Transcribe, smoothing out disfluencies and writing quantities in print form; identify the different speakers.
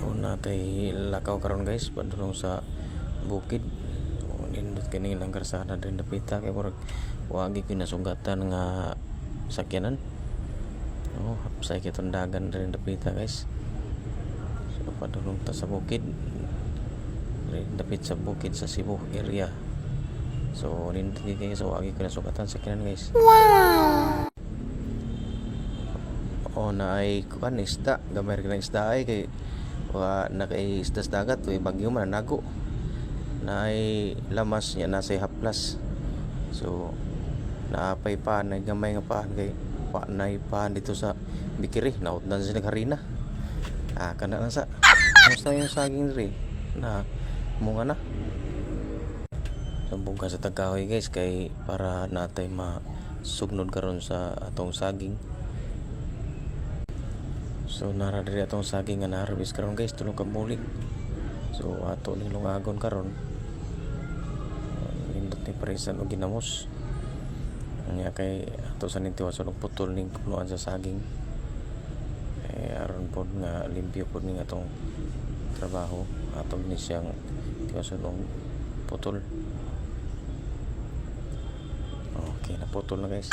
Speaker 1: Una kay lakaw karon guys padulong sa bukid. Nindot kini lang karsada din dapita kay murag wagi kinasugatan nga sakyanan. Hapsay kitong dagan din dapita guys. So padulong ta sa bukid. Dapit sa bukid sa Cebu area. So nindot kini sa wagi kinasugatan sakyanan guys. Na ay kuan isda, gamay rin isda ay kay na kay isda sa dagat way bagyo man nago na ay lamas niya nasa haplas. So naapay pa na gamay nga pa kay pa na pa dito sa Bikiri naut na sila harina kana lang sa musta yung saging diri na munga na sambong ka sa Tagahoy guys kay para natay masugnod karon sa atong saging. So nara diri atong saging nga na-harvest karon guys tulong ka bulig. So ato ni lungagon karon. Nindot ni parisan og ginamos. Anya kay ato sa nintiwason og putol ning punuan sa saging. Aron pod nga limpyo pod ning atong trabaho atong ni siyang tiwason og putol. Okay, naputol na guys.